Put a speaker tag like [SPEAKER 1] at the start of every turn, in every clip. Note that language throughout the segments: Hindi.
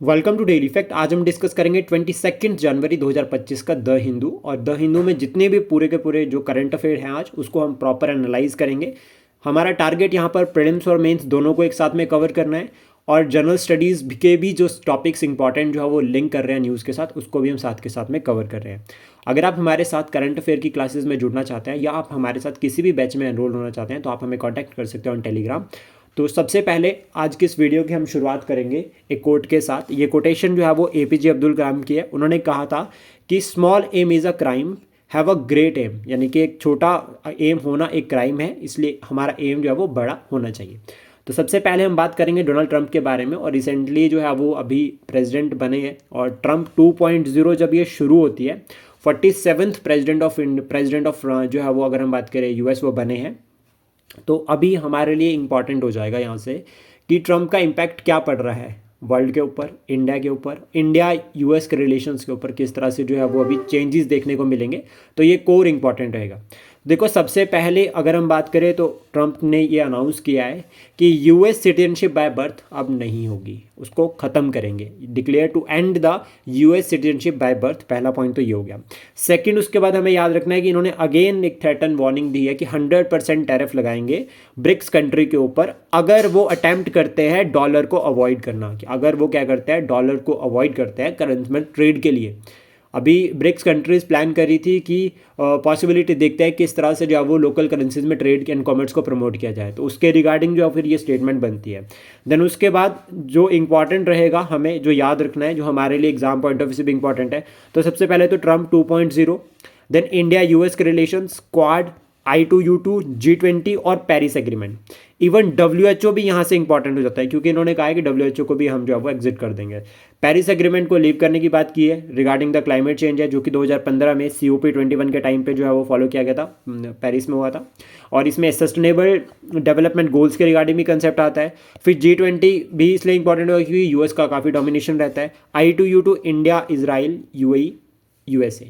[SPEAKER 1] Welcome to daily fact. आज हम डिस्कस करेंगे 22 जनवरी 2025 का द हिंदू। और द हिंदू में जितने भी पूरे के पूरे जो करंट अफेयर हैं आज उसको हम प्रॉपर एनालाइज करेंगे। हमारा टारगेट यहाँ पर प्रीलिम्स और मेंस दोनों को एक साथ में कवर करना है, और जनरल स्टडीज़ के भी जो टॉपिक्स इंपॉर्टेंट जो है वो लिंक कर रहे हैं न्यूज़ के साथ, उसको भी हम साथ के साथ में कवर कर रहे हैं। अगर आप हमारे साथ करंट अफेयर की क्लासेस में जुड़ना चाहते हैं या आप हमारे साथ किसी भी बैच में एनरोल होना चाहते हैं तो आप हमें कॉन्टैक्ट कर सकते हैं ऑन टेलीग्राम। तो सबसे पहले आज की इस वीडियो की हम शुरुआत करेंगे एक कोट के साथ। ये कोटेशन जो है वो APJ अब्दुल कलाम की है। उन्होंने कहा था कि small aim is a crime, have a great aim, यानी कि एक छोटा एम होना एक क्राइम है, इसलिए हमारा एम जो है वो बड़ा होना चाहिए। तो सबसे पहले हम बात करेंगे डोनाल्ड ट्रंप के बारे में। और रिसेंटली जो है वो अभी प्रेसिडेंट बने हैं, और ट्रंप 2.0 जब ये शुरू होती है, 47th प्रेसिडेंट ऑफ जो है वो, अगर हम बात करें US, वो बने हैं। तो अभी हमारे लिए इम्पॉर्टेंट हो जाएगा यहाँ से कि ट्रम्प का इम्पैक्ट क्या पड़ रहा है वर्ल्ड के ऊपर, इंडिया के ऊपर, इंडिया US के रिलेशंस के ऊपर किस तरह से जो है वो अभी चेंजेस देखने को मिलेंगे। तो ये कोर इम्पॉर्टेंट रहेगा। देखो, सबसे पहले अगर हम बात करें तो ट्रम्प ने ये अनाउंस किया है कि US सिटीजनशिप बाय बर्थ अब नहीं होगी, उसको ख़त्म करेंगे। Declare to end the US citizenship by birth, पहला पॉइंट तो ये हो गया। सेकंड, उसके बाद हमें याद रखना है कि इन्होंने अगेन एक थ्रेटन वार्निंग दी है कि 100% टैरिफ लगाएंगे ब्रिक्स कंट्री के ऊपर अगर वो अटेम्प्ट करते हैं डॉलर को अवॉइड करना, कि अगर वो क्या करते हैं, डॉलर को अवॉइड करते हैं करेंसी में ट्रेड के लिए। अभी ब्रिक्स कंट्रीज प्लान कर रही थी कि पॉसिबिलिटी देखते हैं किस तरह से जो है वो लोकल करेंसीज में ट्रेड एंड कॉमर्स को प्रमोट किया जाए, तो उसके रिगार्डिंग जो है फिर ये स्टेटमेंट बनती है। देन उसके बाद जो इंपॉर्टेंट रहेगा, हमें जो याद रखना है, जो हमारे लिए एग्जाम पॉइंट ऑफ व्यू से भी इंपॉर्टेंट है, तो सबसे पहले तो ट्रम्प 2.0, देन इंडिया US के रिलेशंस, क्वाड, I2U2, G20 और पेरिस एग्रीमेंट। इवन WHO भी यहाँ से इंपॉर्टेंट हो जाता है, क्योंकि इन्होंने कहा है कि WHO को भी हम जो है वो एग्जिट कर देंगे। पेरिस एग्रीमेंट को लीव करने की बात की है रिगार्डिंग द क्लाइमेट चेंज है, जो कि 2015 में COP21 के टाइम पे जो है वो फॉलो किया गया था, पेरिस में हुआ था। और इसमें सस्टेनेबल डेवलपमेंट गोल्स के रिगार्डिंग भी कंसेप्ट आता है। फिर G20 भी इसलिए इंपॉर्टेंट होगा क्योंकि US का काफ़ी डोमिनेशन रहता है। I2U2 India, Israel, UAE, USA।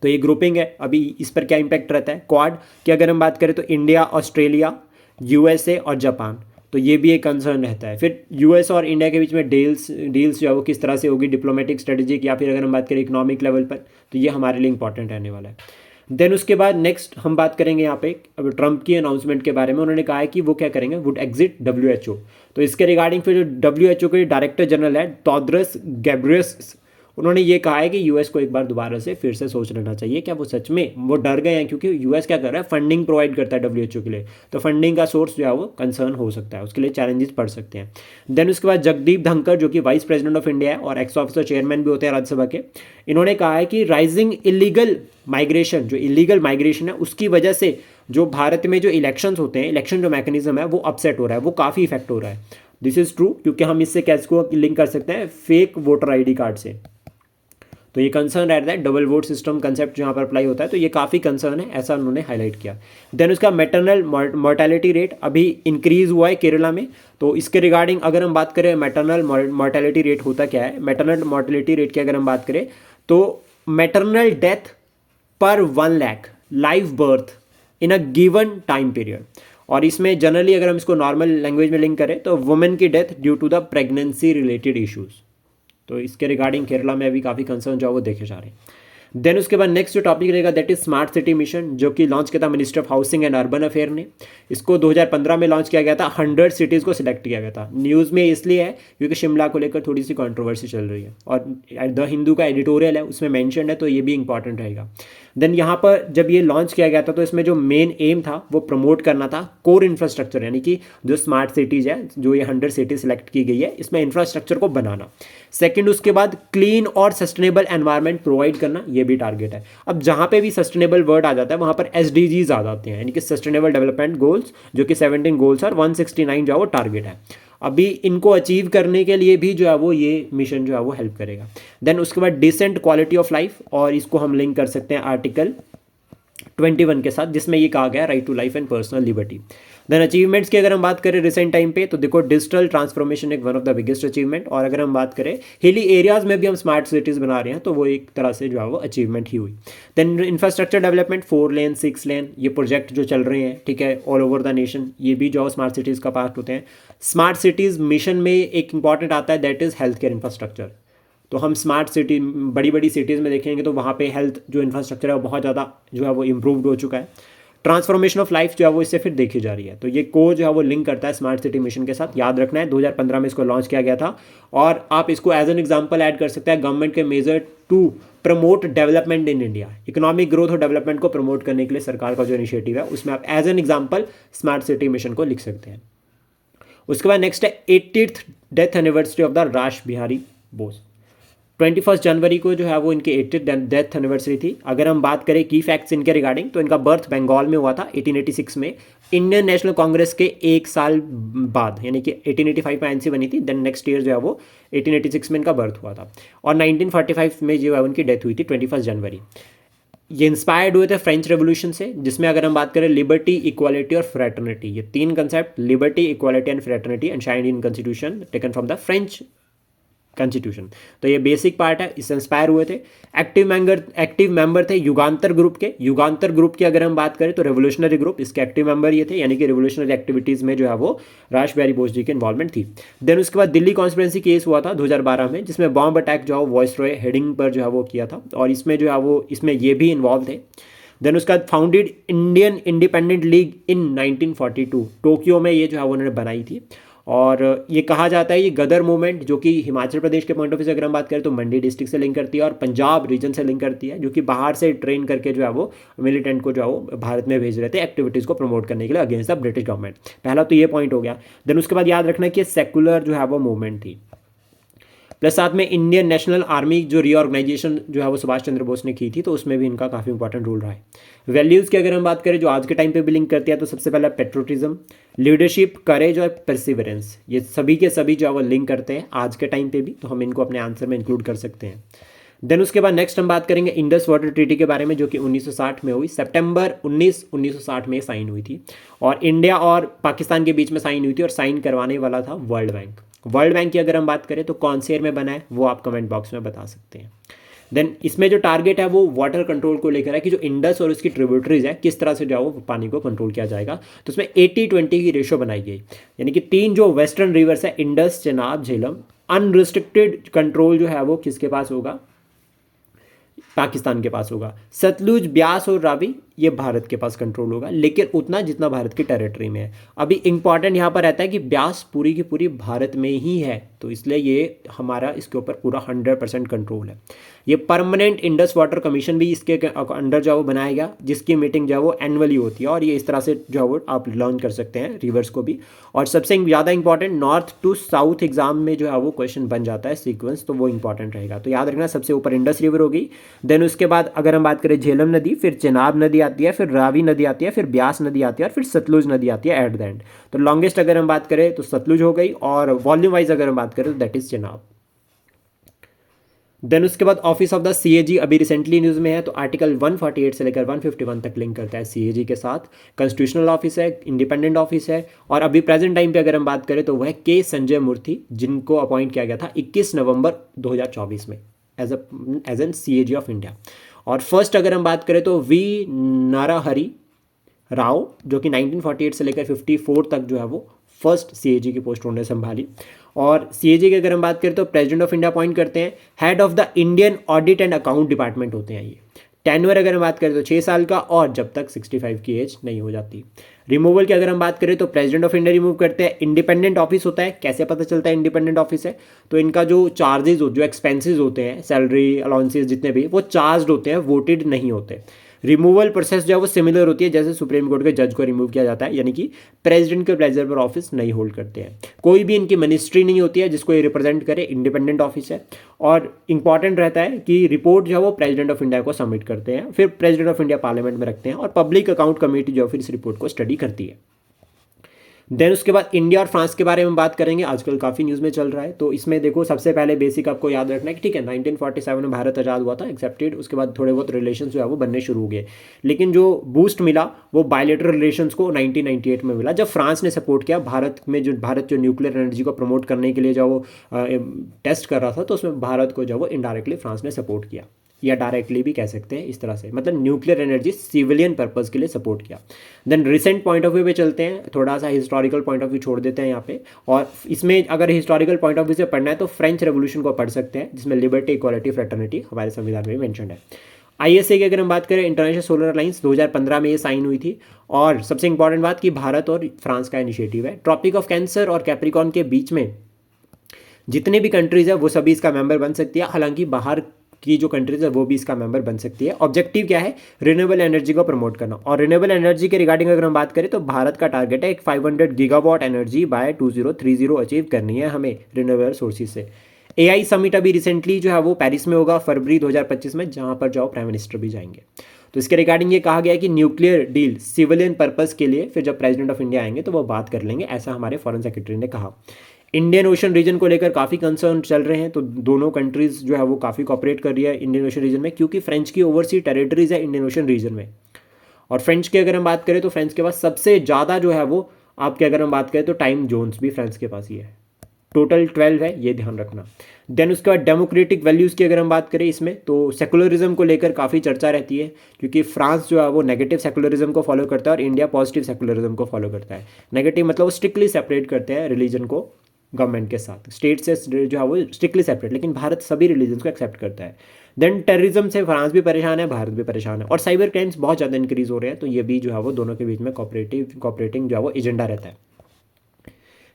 [SPEAKER 1] तो ये ग्रुपिंग है। अभी इस पर क्या इंपैक्ट रहता है। क्वाड की अगर हम बात करें तो इंडिया, ऑस्ट्रेलिया, USA और जापान, तो ये भी एक कंसर्न रहता है। फिर US और इंडिया के बीच में डील्स जो है वो किस तरह से होगी, डिप्लोमेटिक स्ट्रेटेजिक, या फिर अगर हम बात करें इकोनॉमिक लेवल पर, तो ये हमारे लिए इंपॉर्टेंट रहने वाला है। देन उसके बाद नेक्स्ट हम बात करेंगे यहाँ पे अब ट्रम्प की अनाउंसमेंट के बारे में। उन्होंने कहा है कि वो क्या करेंगे, वुड एग्जिट WHO। तो इसके रिगार्डिंग फिर जो WHO के डायरेक्टर जनरल है टेड्रोस घेब्रेयेसस, उन्होंने ये कहा है कि US को एक बार दोबारा से फिर से सोच लेना चाहिए। क्या वो सच में वो डर गए हैं, क्योंकि US क्या कर रहा है, फंडिंग प्रोवाइड करता है WHO के लिए, तो फंडिंग का सोर्स जो है वो कंसर्न हो सकता है, उसके लिए चैलेंजेस पड़ सकते हैं। देन उसके बाद जगदीप धनखड़, जो कि वाइस प्रेसिडेंट ऑफ इंडिया है और एक्स ऑफिसर चेयरमैन भी होते हैं राज्यसभा के, इन्होंने कहा है कि राइजिंग इलीगल माइग्रेशन, जो इलीगल माइग्रेशन है उसकी वजह से जो भारत में जो इलेक्शंस होते हैं, इलेक्शन जो मैकेनिज्म है वो अपसेट हो रहा है, वो काफ़ी इफेक्ट हो रहा है। दिस इज़ ट्रू, क्योंकि हम इससे कैसे को लिंक कर सकते हैं, फेक वोटर ID कार्ड से। तो ये कंसर्न रहता है, डबल वोट सिस्टम कंसेप्ट जो यहाँ पर अप्लाई होता है, तो ये काफ़ी कंसर्न है, ऐसा उन्होंने हाईलाइट किया। देन उसका मैटरनल मोर्टेलिटी रेट अभी इंक्रीज हुआ है केरला में। तो इसके रिगार्डिंग अगर हम बात करें मैटरनल मोर्टेलिटी रेट होता क्या है, मैटरनल मोर्टेलिटी रेट की अगर हम बात करें तो मैटरनल डेथ पर 1 lakh live birth in a given time period. और इसमें जनरली अगर हम इसको नॉर्मल लैंग्वेज में लिंक करें तो वुमेन की death due to the pregnancy related issues. तो इसके रिगार्डिंग केरला में अभी काफ़ी कंसर्न जो है वो देखे जा रहे हैं। देन उसके बाद नेक्स्ट जो टॉपिक रहेगा that is smart city mission, जो कि लॉन्च किया था minister of housing and urban affair ने। इसको 2015 में लॉन्च किया गया था, 100 सिटीज़ को सिलेक्ट किया गया था। न्यूज़ में इसलिए है क्योंकि शिमला को लेकर थोड़ी सी कंट्रोवर्सी चल रही है, और द हिंदू का एडिटोरियल है उसमें मैंशन है, तो ये भी इंपॉर्टेंट रहेगा। देन यहाँ पर जब ये लॉन्च किया गया था तो इसमें जो मेन एम था वो प्रमोट करना था कोर इंफ्रास्ट्रक्चर, यानी कि जो स्मार्ट सिटीज़ है, जो ये 100 सिटीज सिलेक्ट की गई है, इसमें इंफ्रास्ट्रक्चर को बनाना। सेकंड, उसके बाद क्लीन और सस्टेनेबल एनवायरनमेंट प्रोवाइड करना, ये भी टारगेट है। अब जहाँ पे भी सस्टेनेबल वर्ड आ जाता है वहाँ पर SDGs आ जाते हैं, यानी कि सस्टेनेबल डेवलपमेंट गोल्स, जो कि 17 गोल्स और 169 जो है वो टारगेट है। अभी इनको अचीव करने के लिए भी जो है वो ये मिशन जो है वो हेल्प करेगा। देन उसके बाद डिसेंट क्वालिटी ऑफ लाइफ, और इसको हम लिंक कर सकते हैं आर्टिकल 21 के साथ, जिसमें ये कहा गया right to life and personal liberty. Then achievements की अगर हम बात करें रिसेंट टाइम पे, तो देखो डिजिटल ट्रांसफॉर्मेशन एक one of the biggest achievement, और अगर हम बात करें हिली एरियाज में भी हम स्मार्ट सिटीज़ बना रहे हैं तो वो एक तरह से जो है वो अचीवमेंट ही हुई। देन इंफ्रास्ट्रक्चर डेवलपमेंट, 4 लेन 6 लेन ये प्रोजेक्ट जो चल रहे हैं, ठीक है, ऑल ओवर द नेशन, ये भी जो स्मार्ट सिटीज़ का पार्ट होते हैं। स्मार्ट सिटीज़ मिशन में एक इंपॉर्टेंट आता है, that is health care infrastructure. तो हम स्मार्ट सिटी बड़ी बड़ी सिटीज़ में देखेंगे तो वहाँ पे हेल्थ जो इंफ्रास्ट्रक्चर है वो बहुत ज़्यादा जो है वो इम्प्रूव्ड हो चुका है। ट्रांसफॉर्मेशन ऑफ लाइफ जो है वो इससे फिर देखी जा रही है। तो ये कोर जो है वो लिंक करता है स्मार्ट सिटी मिशन के साथ, याद रखना है 2015 में इसको लॉन्च किया गया था। और आप इसको एज एन एग्जांपल ऐड कर सकते हैं गवर्नमेंट के measure to promote development in India, economic growth और डेवलपमेंट को प्रमोट करने के लिए सरकार का जो इनिशिएटिव है उसमें आप as an example smart city mission को लिख सकते हैं। उसके बाद नेक्स्ट है 80th death anniversary of the रास बिहारी बोस। 21 जनवरी को जो है वो इनकी 80th डेथ एनिवर्सरी थी। अगर हम बात करें की फैक्ट्स इनके रिगार्डिंग, तो इनका बर्थ बंगाल में हुआ था 1886 में, इंडियन नेशनल कांग्रेस के एक साल बाद, यानी कि 1885 में आईएनसी बनी थी। देन नेक्स्ट ईयर जो है वो 1886 में इनका बर्थ हुआ था, और 1945 में जो है उनकी डेथ हुई थी 21 जनवरी। ये इंस्पायर्ड हुए थे फ्रेंच रेवोल्यूशन से, जिसमें अगर हम बात करें लिबर्टी, इक्वालिटी और फ्रेटर्निटी, ये तीन concept liberty, equality and fraternity enshrined in constitution taken from the French constitution. तो ये बेसिक पार्ट है, इससे इंस्पायर हुए थे। एक्टिव मेंबर थे युगांतर ग्रुप के। युगांतर ग्रुप की अगर हम बात करें तो रेवोल्यूशनरी ग्रुप, इसके एक्टिव मेंबर ये थे, यानी कि रेवोल्यूशनरी एक्टिविटीज़ में जो है वो रास बिहारी बोस जी की इन्वॉल्वमेंट थी। देन उसके बाद दिल्ली कॉन्स्पिरेंसी केस हुआ था 2012 में, जिसमें बॉम्ब अटैक जो है वॉइसरॉय हेडिंग पर जो है वो किया था, और इसमें जो है वो इसमें ये भी इन्वॉल्व थे। देन उसके बाद फाउंडेड इंडियन इंडिपेंडेंट लीग इन 1942, टोक्यो में ये जो है वो उन्होंने बनाई थी। और ये कहा जाता है ये गदर मूवमेंट, जो कि हिमाचल प्रदेश के पॉइंट ऑफ व्यू से अगर हम बात करें तो मंडी डिस्ट्रिक्ट से लिंक करती है, और पंजाब रीजन से लिंक करती है, जो कि बाहर से ट्रेन करके जो है वो मिलिटेंट को जो है वो भारत में भेज रहे थे एक्टिविटीज़ को प्रमोट करने के लिए अगेंस्ट द ब्रिटिश गवर्नमेंट। पहला तो ये पॉइंट हो गया। देन उसके बाद याद रखना कि सेकुलर जो है वो मूवमेंट थी, प्लस साथ में इंडियन नेशनल आर्मी जो रीऑर्गेनाइजेशन जो है वो सुभाष चंद्र बोस ने की थी, तो उसमें भी इनका काफ़ी इंपॉर्टेंट रोल रहा है। वैल्यूज़ की अगर हम बात करें जो आज के टाइम पे भी लिंक करती है, तो सबसे पहला पेट्रोटिज्म, लीडरशिप, करेज और परसिवरेंस, ये सभी के सभी जो है वो लिंक करते हैं आज के टाइम पे भी, तो हम इनको अपने आंसर में इंक्लूड कर सकते हैं। देन उसके बाद नेक्स्ट हम बात करेंगे इंडस वाटर ट्रीटी के बारे में, जो कि 1960 में हुई, सितंबर 1960 में साइन हुई थी, और इंडिया और पाकिस्तान के बीच में साइन हुई थी, और साइन करवाने वाला था वर्ल्ड बैंक। वर्ल्ड बैंक की अगर हम बात करें तो कौन से ईयर में बना है वो आप कमेंट बॉक्स में बता सकते हैं। देन इसमें जो टारगेट है वो वाटर कंट्रोल को लेकर है, कि जो इंडस और उसकी ट्रिब्यूटरीज है किस तरह से जो वो पानी को कंट्रोल किया जाएगा। तो उसमें 80-20 की रेशो बनाई गई, यानी कि तीन जो वेस्टर्न रिवर्स है Indus, Chenab, Jhelum, unrestricted control जो है वो किसके पास होगा, पाकिस्तान के पास होगा। सतलुज, ब्यास और रावी ये भारत के पास कंट्रोल होगा, लेकिन उतना जितना भारत की टेरिटरी में है। अभी इंपॉर्टेंट यहाँ पर रहता है कि ब्यास पूरी की पूरी भारत में ही है, तो इसलिए ये हमारा इसके ऊपर पूरा 100% कंट्रोल है। ये परमानेंट इंडस वाटर कमीशन भी इसके अंडर जो है वो बनाया गया, जिसकी मीटिंग जो है वो एनुअली होती है, और ये इस तरह से जो है वो आप लर्न कर सकते हैं रिवर्स को भी। और सबसे ज़्यादा important north to south exam में जो है वो क्वेश्चन बन जाता है सीक्वेंस, तो वो इंपॉर्टेंट रहेगा। तो याद रखना सबसे ऊपर इंडस रिवर होगी, देन उसके बाद अगर हम बात करें झेलम नदी, फिर चेनाब नदी आती है, फिर रावी नदी आती है, फिर ब्यास नदी आती है, और फिर सतलुज नदी आती है एट द एंड। तो लॉन्गेस्ट अगर हम बात करें तो सतलुज हो गई, और वॉल्यूम वाइज अगर हम बात करें तो दैट इज चेनाब। देन उसके बाद ऑफिस ऑफ द सीएजी अभी रिसेंटली न्यूज़ में है, तो आर्टिकल 148 से लेकर 151 तक लिंक करता है सीएजी के साथ। कॉन्स्टिट्यूशनल ऑफिस है, इंडिपेंडेंट ऑफिस है, और अभी प्रेजेंट टाइम पे अगर हम बात करें तो वह के संजय मूर्ति, जिनको अपॉइंट किया गया था 21 नवंबर 2024 में as an CAG of India. और फर्स्ट अगर हम बात करें तो वी नाराहरी राव, जो कि 1948 से लेकर 54 तक जो है वो फर्स्ट सीएजी की पोस्ट उन्होंने संभाली। और सीएजी की अगर हम बात करें तो प्रेसिडेंट ऑफ इंडिया अपॉइंट करते हैं, head of the Indian audit and account department होते हैं ये। टेन्योर अगर हम बात करें तो 6 साल का, और जब तक 65 की एज नहीं हो जाती। रिमूवल की अगर हम बात करें तो प्रेसिडेंट ऑफ इंडिया रिमूव करते हैं। इंडिपेंडेंट ऑफिस होता है, कैसे पता चलता है इंडिपेंडेंट ऑफिस है, तो इनका जो चार्जेस जो एक्सपेंसेस होते हैं, सैलरी अलाउंसेस जितने भी, वो चार्ज होते हैं, वोटेड नहीं होते। रिमूवल प्रोसेस जो है वो सिमिलर होती है जैसे सुप्रीम कोर्ट के जज को रिमूव किया जाता है, यानी कि प्रेसिडेंट के प्लेजर पर ऑफिस नहीं होल्ड करते हैं। कोई भी इनकी मिनिस्ट्री नहीं होती है जिसको ये रिप्रेजेंट करे, इंडिपेंडेंट ऑफिस है। और इंपॉर्टेंट रहता है कि रिपोर्ट जो है वो प्रेसिडेंट ऑफ इंडिया को सबमिट करते हैं, फिर प्रेसिडेंट ऑफ इंडिया पार्लियामेंट में रखते हैं, और पब्लिक अकाउंट कमेटी जो फिर इस रिपोर्ट को स्टडी करती है। देन उसके बाद इंडिया और फ्रांस के बारे में बात करेंगे, आजकल काफ़ी न्यूज़ में चल रहा है। तो इसमें देखो सबसे पहले बेसिक आपको याद रखना है कि ठीक है 1947 में भारत आज़ाद हुआ था, एक्सेप्टेड, उसके बाद थोड़े बहुत रिलेशन जो है वो बनने शुरू हो गए, लेकिन जो बूस्ट मिला वो बायलेटरल रिलेशंस को 1998 में मिला, जब फ्रांस ने सपोर्ट किया भारत में, जो भारत जो न्यूक्लियर एनर्जी को प्रमोट करने के लिए जो वो टेस्ट कर रहा था, तो उसमें भारत को जो वो इनडायरेक्टली फ्रांस ने सपोर्ट किया, या डायरेक्टली भी कह सकते हैं इस तरह से, मतलब न्यूक्लियर एनर्जी सिविलियन पर्पस के लिए सपोर्ट किया। Then recent point of view पे चलते हैं, थोड़ा सा हिस्टोरिकल पॉइंट ऑफ व्यू छोड़ देते हैं यहाँ पे, और इसमें अगर हिस्टोरिकल पॉइंट ऑफ व्यू से पढ़ना है तो फ्रेंच रेवोल्यूशन को पढ़ सकते हैं, जिसमें लिबर्टी, इक्वालिटी, फ्रेटर्निटी हमारे संविधान में मेंशन है। ISA की अगर हम बात करें, इंटरनेशनल सोलर अलायंस 2015 में ये साइन हुई थी, और सबसे इंपॉर्टेंट बात कि भारत और फ्रांस का इनिशिएटिव है। ट्रॉपिक ऑफ कैंसर और कैप्रिकॉन के बीच में जितने भी कंट्रीज है वो सभी इसका मेंबर बन सकती है, हालांकि बाहर की जो कंट्रीज है वो भी इसका मेंबर बन सकती है। ऑब्जेक्टिव क्या है? रिन्यूएबल एनर्जी को प्रमोट करना, और रिन्यूएबल एनर्जी के रिगार्डिंग अगर हम बात करें तो भारत का टारगेट है एक 500 गीगावाट एनर्जी बाय 2030 अचीव करनी है हमें रिन्यूएबल सोर्सेज से। AI समिट अभी रिसेंटली जो है वो पेरिस में होगा फरवरी 2025 में, जहाँ पर जाओ प्राइम मिनिस्टर भी जाएंगे। तो इसके रिगार्डिंग ये कहा गया है कि न्यूक्लियर डील सिविलियन पर्पस के लिए फिर जब प्रेसिडेंट ऑफ इंडिया आएंगे तो वो बात कर लेंगे, ऐसा हमारे फॉरेन सेक्रेटरी ने कहा। इंडियन ओशन रीजन को लेकर काफ़ी कंसर्न चल रहे हैं, तो दोनों कंट्रीज़ जो है वो काफ़ी कॉपरेट कर रही है इंडियन ओशन रीजन में, क्योंकि फ्रेंच की ओवरसी टेरिटरीज है इंडियन ओशन रीजन में। और फ्रेंच की अगर हम बात करें तो फ्रेंच के पास सबसे ज़्यादा जो है वो आपके अगर हम बात करें तो टाइम जोन्स भी फ्रांस के पास ही है, टोटल 12 है, ये ध्यान रखना। देन उसके बाद डेमोक्रेटिक वैल्यूज़ की अगर हम बात करें इसमें, तो सेकुलरिज्म को लेकर काफ़ी चर्चा रहती है, क्योंकि फ्रांस जो है वो नेगेटिव सेकुलरिज्म को फॉलो करता है और इंडिया पॉजिटिव सेकुलरिज्म को फॉलो करता है। नेगेटिव मतलब वो स्ट्रिक्टली सेपरेट करते हैं रिलीजन को गवर्नमेंट के साथ, स्टेट से जो है वो स्ट्रिक्टली सेपरेट, लेकिन भारत सभी रिलीजन को एक्सेप्ट करता है। देन टेररिज्म से फ्रांस भी परेशान है, भारत भी परेशान है, और साइबर क्राइम्स बहुत ज़्यादा इंक्रीज हो रहे हैं, तो ये भी जो है वो दोनों के बीच में कॉपरेटिंग जो है वो एजेंडा रहता है।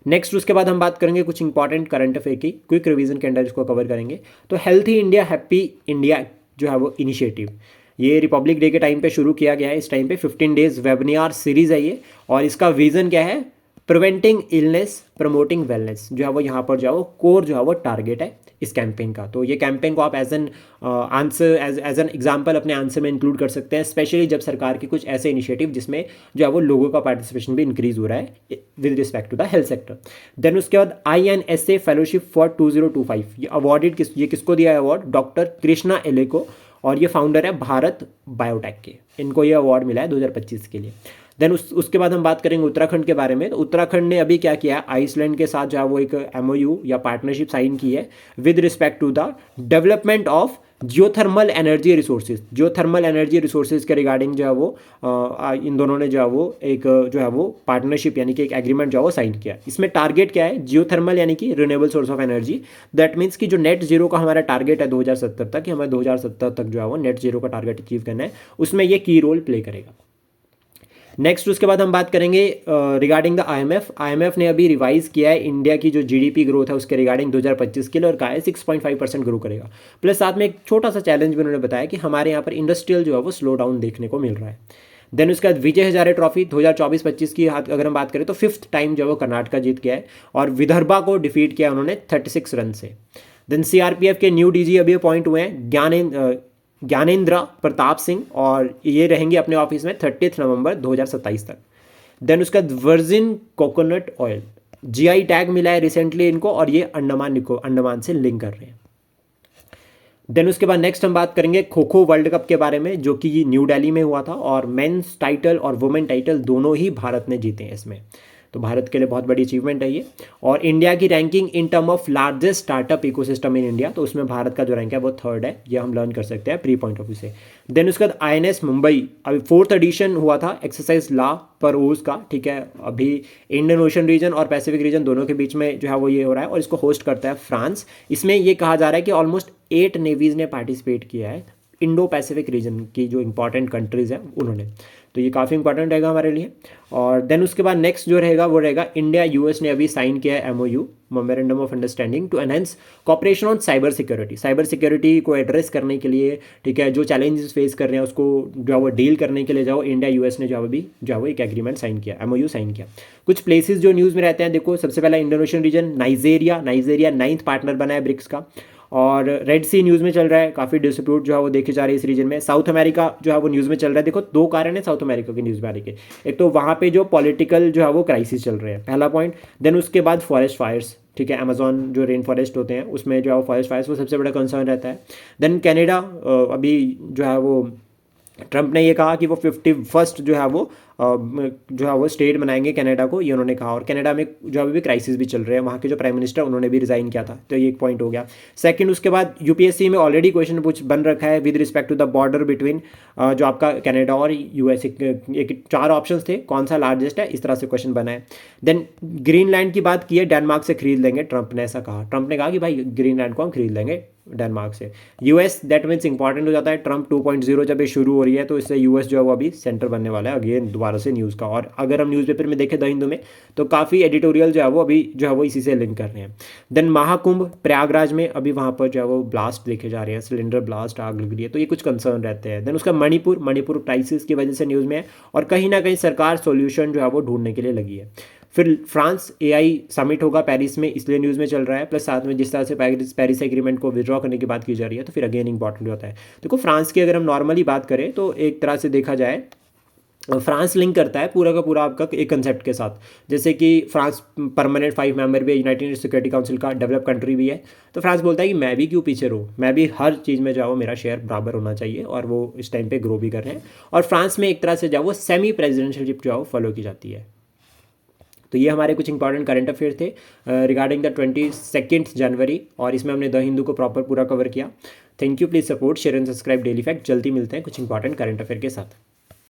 [SPEAKER 1] नेक्स्ट उसके बाद हम बात करेंगे कुछ इंपॉर्टेंट करंट अफेयर की, क्विक रिवीजन के अंदर इसको कवर करेंगे। तो हेल्थी इंडिया हैप्पी इंडिया जो है वो इनिशिएटिव, ये रिपब्लिक डे के टाइम पे शुरू किया गया है। इस टाइम पे 15 डेज वेबिनार सीरीज है ये, और इसका विजन क्या है? प्रिवेंटिंग इलनेस प्रमोटिंग वेलनेस, जो है वो यहाँ पर जो है वो कोर जो है वो टारगेट है इस कैंपेन का। तो ये कैंपेन को आप as an answer as an example अपने आंसर में इंक्लूड कर सकते हैं, स्पेशली जब सरकार के कुछ ऐसे इनिशिएटिव जिसमें जो है वो लोगों का पार्टिसिपेशन भी इंक्रीज हो रहा है with respect to the health sector. Then उसके बाद INSA फेलोशिप फॉर 2025, ये अवॉर्डेड किसको दिया है अवार्ड? डॉक्टर कृष्णा एले को, और ये फाउंडर है भारत बायोटेक के, इनको ये अवार्ड मिला है 2025 के लिए। देन उसके बाद हम बात करेंगे उत्तराखंड के बारे में। तो उत्तराखंड ने अभी क्या किया है, आइसलैंड के साथ जो है वो एक MOU या पार्टनरशिप साइन की है with respect to the development of geothermal energy resources. Geothermal energy resources के रिगार्डिंग जो है वो इन दोनों ने जो है वो एक जो है वो पार्टनरशिप यानी कि एक एग्रीमेंट जो है वो साइन किया। इसमें टारगेट क्या है? जियोथर्मल यानी कि renewable source of energy. That means कि जो नेट जीरो का हमारा टारगेट है 2070 तक, कि हमें 2070 तक जो है वो नेट जीरो का टारगेट अचीव करना है, उसमें ये की रोल प्ले करेगा। नेक्स्ट उसके बाद हम बात करेंगे रिगार्डिंग द IMF ने अभी रिवाइज किया है इंडिया की जो GDP ग्रोथ है उसके रिगार्डिंग 2025 के लिए, और कहा है 6.5% ग्रो करेगा। प्लस साथ में एक छोटा सा चैलेंज भी उन्होंने बताया कि हमारे यहाँ पर इंडस्ट्रियल जो है वो स्लो डाउन देखने को मिल रहा है। देन उसके बाद विजय हजारे ट्रॉफी 2024-25 की अगर हम बात करें तो 5th टाइम जो है वो कर्नाटका जीत गया है, और विदर्भा को डिफीट किया उन्होंने 36 रन से। देन CRPF के न्यू DG अभी अपॉइंट हुए हैं ज्ञानेंद्र प्रताप सिंह, और ये रहेंगे अपने ऑफिस में 30 नवंबर 2027 तक। देन उसका virgin coconut oil GI tag मिला है रिसेंटली इनको, और ये अंडमान से लिंक कर रहे हैं। देन उसके बाद नेक्स्ट हम बात करेंगे खो खो वर्ल्ड कप के बारे में, जो कि न्यू दिल्ली में हुआ था, और मेंस टाइटल और वुमेन टाइटल दोनों ही भारत ने जीते हैं इसमें, तो भारत के लिए बहुत बड़ी अचीवमेंट है ये। और इंडिया की ranking in term of largest startup ecosystem in India, तो उसमें भारत का जो रैंक है वो 3rd है, ये हम लर्न कर सकते हैं प्री पॉइंट ऑफ व्यू से। देन उसके बाद INS मुंबई, अभी 4th एडिशन हुआ था एक्सरसाइज ला पर ओज का, ठीक है। अभी इंडियन ओशन रीजन और पैसिफिक रीजन दोनों के बीच में जो है वो ये हो रहा है, और इसको होस्ट करता है फ्रांस। इसमें ये कहा जा रहा है कि ऑलमोस्ट 8 नेवीज ने पार्टिसिपेट किया है, इंडो पैसिफिक रीजन की जो इंपॉर्टेंट कंट्रीज़ हैं उन्होंने, तो ये काफ़ी इंपॉर्टेंट रहेगा हमारे लिए। और देन उसके बाद नेक्स्ट जो रहेगा वो रहेगा इंडिया US ने अभी साइन किया है MOU, memorandum of understanding to enhance cooperation on cyber security. Cyber security को एड्रेस करने के लिए, ठीक है, जो चैलेंजेस फेस कर रहे हैं उसको जो है वो डील करने के लिए जाओ इंडिया US ने जो है वो एक एग्रीमेंट साइन किया, MOU साइन किया। कुछ प्लेसेस जो न्यूज़ में रहते हैं, देखो सबसे पहला Indonesian reason Nigeria 9th partner बना है ब्रिक्स का, और रेड सी न्यूज़ में चल रहा है, काफ़ी डिस्प्यूट जो है वो देखे जा रही है इस रीजन में। साउथ अमेरिका जो है वो न्यूज़ में चल रहा है। देखो दो कारण है साउथ अमेरिका की न्यूज़ में आने के, एक तो वहाँ पे जो पॉलिटिकल जो है वो क्राइसिस चल रहे हैं, पहला पॉइंट। देन उसके बाद फॉरेस्ट फायर्स, ठीक है, अमेजॉन जो रेन फॉरेस्ट होते हैं उसमें जो है वो फॉरेस्ट फायर्स वो सबसे बड़ा कंसर्न रहता है। देन कनाडा, अभी जो है वो ट्रंप ने ये कहा कि वो 51st जो है वो स्टेट बनाएंगे कनाडा को, ये उन्होंने कहा। और कनाडा में जो अभी भी क्राइसिस भी चल रहे हैं, वहाँ के जो प्राइम मिनिस्टर उन्होंने भी रिजाइन किया था, तो ये एक पॉइंट हो गया। सेकंड, उसके बाद यूपीएससी में ऑलरेडी क्वेश्चन पूछ बन रखा है with respect to the border between जो आपका कनाडा और यूएस। एक 4 ऑप्शन थे, कौन सा लार्जेस्ट है, इस तरह से क्वेश्चन बना है। देन ग्रीनलैंड की बात की है, डेनमार्क से खरीद लेंगे, ट्रंप ने ऐसा कहा। ट्रंप ने कहा कि भाई ग्रीनलैंड को हम खरीद लेंगे डेनमार्क से। यूएस दैट मीन्स इंपॉर्टेंट हो जाता है, ट्रंप 2.0 जब ये शुरू हो रही है तो इससे यूएस जो है वो अभी सेंटर बनने वाला है अगेन दोबारा से न्यूज़ का। और अगर हम न्यूज़पेपर में देखें द हिंदू में तो काफ़ी एडिटोरियल जो है वो अभी जो है वो इसी से लिंक कर रहे हैं। देन महाकुंभ प्रयागराज में अभी वहाँ पर जो है वो ब्लास्ट देखे जा रहे हैं, सिलेंडर ब्लास्ट, आग लग रही है, तो ये कुछ कंसर्न रहते हैं। देन उसका मणिपुर क्राइसिस की वजह से न्यूज़ में है, और कहीं ना कहीं सरकार सोल्यूशन जो है वो ढूंढने के लिए लगी है। फिर फ्रांस एआई समिट होगा पेरिस में, इसलिए न्यूज़ में चल रहा है, प्लस साथ में जिस तरह से पेरिस एग्रीमेंट को विड्रॉ करने की बात की जा रही है, तो फिर अगेन इंपॉर्टेंट होता है। देखो फ्रांस की अगर हम नॉर्मली बात करें तो एक तरह से देखा जाए फ्रांस लिंक करता है पूरा का पूरा आपका एक कंसेप्ट के साथ, जैसे कि फ्रांस परमानेंट 5 मेंबर भी है यूनाइटेड सिक्योरिटी काउंसिल का, डेवलप कंट्री भी है। तो फ्रांस बोलता है कि मैं भी क्यों पीछे रहूँ, मैं भी हर चीज़ में जाओ, मेरा शेयर बराबर होना चाहिए, और वो इस टाइम पे ग्रो भी कर रहे हैं। और फ्रांस में एक तरह से जाओ वो सेमी प्रेजिडेंशियलशिप जो है वो फॉलो की जाती है। तो ये हमारे कुछ इंपॉर्टेंट करंट अफेयर थे रिगार्डिंग द 22 जनवरी, और इसमें हमने द हिंदू को प्रॉपर पूरा कवर किया। Thank you, please support, share and subscribe daily fact. जल्दी मिलते हैं कुछ इंपॉर्टेंट करंट अफेयर के साथ।